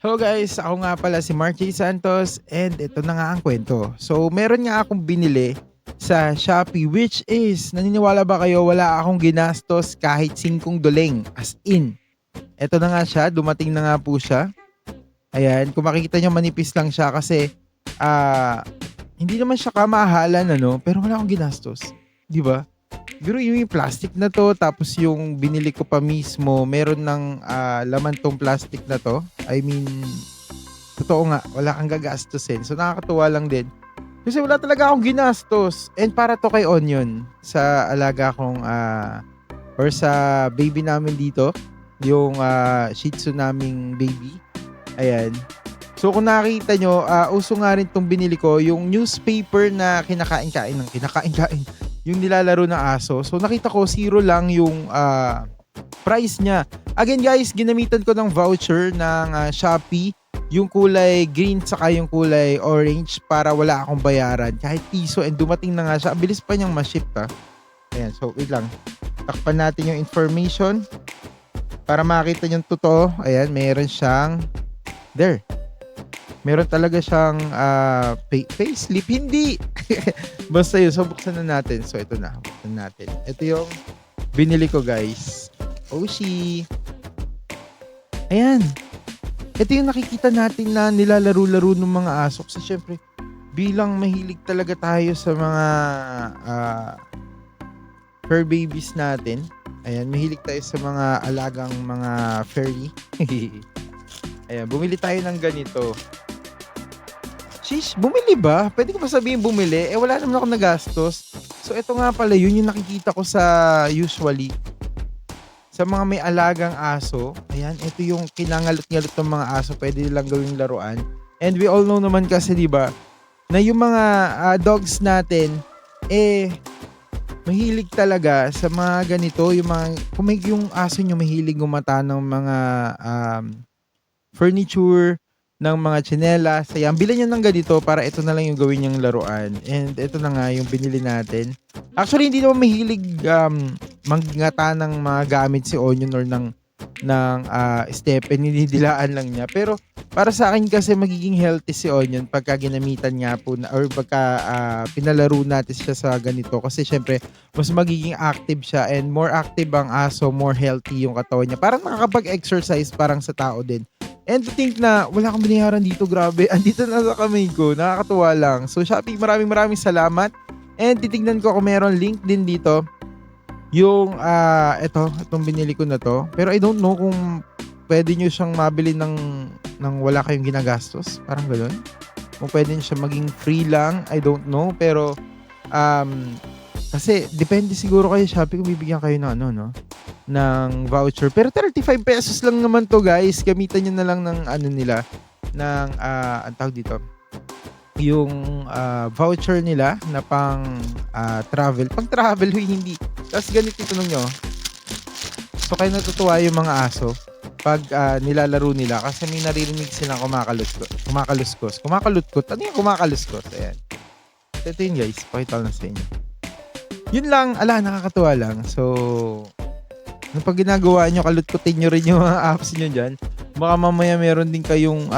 Hello guys, ako nga pala si Mark J. Santos and ito na nga ang kwento. So meron nga akong binili sa Shopee which is, naniniwala ba kayo, wala akong ginastos kahit 5 doleng. As in, ito na nga siya, dumating na nga po siya. Ayan, kung makikita nyo manipis lang siya kasi ah hindi naman siya kamahalan ano, pero wala akong ginastos. 'Di ba? Pero yung plastic na 'to tapos yung binili ko pa mismo meron ng, laman 'tong plastic na 'to. I mean, totoo nga wala kang gagastusin. So nakakatuwa lang din. Kasi wala talaga akong ginastos and para 'to kay Onion sa alaga kong, or sa baby namin dito, yung, Shih Tzu naming baby, ayan. So kung nakita nyo, uso nga rin 'tong binili ko, yung newspaper na kinakain-kain, yung nilalaro ng aso. So nakita ko zero lang yung, price niya. Again guys, ginamitan ko ng voucher ng, Shopee, yung kulay green saka yung kulay orange para wala akong bayaran kahit piso and dumating na nga siya. Ang bilis pa niyang ma-ship, Ayan, so wait lang. Takpan natin yung information para makita niyong totoo. Ayan, meron siyang there. Meron talaga siyang, facelift. Hindi. Basta yun. So, buksan na natin. So, ito na. Buksan natin. Ito yung binili ko, guys. Oshi. Ayan. Ito yung nakikita natin na nilalaro-laro ng mga aso. Kasi syempre, bilang mahilig talaga tayo sa mga fur babies natin. Ayan, mahilig tayo sa mga alagang mga furry. Ayan, bumili tayo ng ganito. Shish, bumili ba? Pwede ko ba sabihin bumili? Eh, wala naman ako nagastos. So, ito nga pala, yun yung nakikita ko sa usually sa mga may alagang aso. Ayan, ito yung kinangalot-ngalot ng mga aso. Pwede nilang gawing laruan. And we all know naman kasi, di ba, na yung mga dogs natin, mahilig talaga sa mga ganito. Yung mga, kung may yung aso nyo mahilig gumata ng mga furniture, ng mga tsinelas. Ayan, bilhan niya ng ganito para ito na lang yung gawin niyang laruan. And ito na nga yung binili natin. Actually, hindi naman mahilig manggata ng mga gamit si Onion or ng Stephen. Hinidilaan lang niya. Pero para sa akin kasi magiging healthy si Onion pagka ginamitan niya po na, or pagka pinalaro natin siya sa ganito. Kasi syempre, mas magiging active siya and more active ang aso, more healthy yung katawan niya. Parang nakakapag-exercise parang sa tao din. And to think na wala akong binayaran dito, grabe. Andito na sa kamay ko. Nakakatuwa lang. So Shopee, maraming salamat. And titignan ko kung meron link din dito. Yung itong binili ko na to. Pero I don't know kung pwede nyo siyang mabili ng wala kayong ginagastos. Parang gano'n. Kung pwede nyo siya maging free lang. I don't know. Pero kasi depende siguro kayo Shopee kung bibigyan kayo ng ng voucher. Pero 35 pesos lang naman to guys. Gamitan nyo na lang ng nila. Ng, ang tawag dito. Yung voucher nila na pang travel. Pang travel, hindi. Tapos ganito tanong nyo. So kayo natutuwa yung mga aso pag nilalaro nila. Kasi may naririnig silang kumakaluskos. Kumakalutkot. Ano yung kumakaluskos? Ayan. Ito yun guys. Pakita lang sa inyo. Yun lang. Nakakatuwa lang. So pag ginagawa nyo, kalutkutin nyo rin yung mga apps nyo dyan. Baka mamaya meron din kayong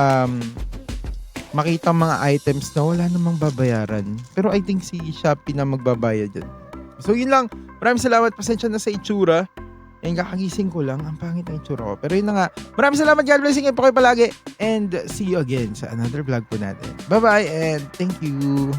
makita mga items na wala namang babayaran. Pero I think si Shopee na magbabayad dyan. So yun lang. Maraming salamat. Pasensya na sa itsura. Kakagising ko lang. Ang pangit ng itsura ko. Pero yun na nga. Maraming salamat. God bless. Ingat po kayo palagi. And see you again sa another vlog po natin. Bye-bye and thank you.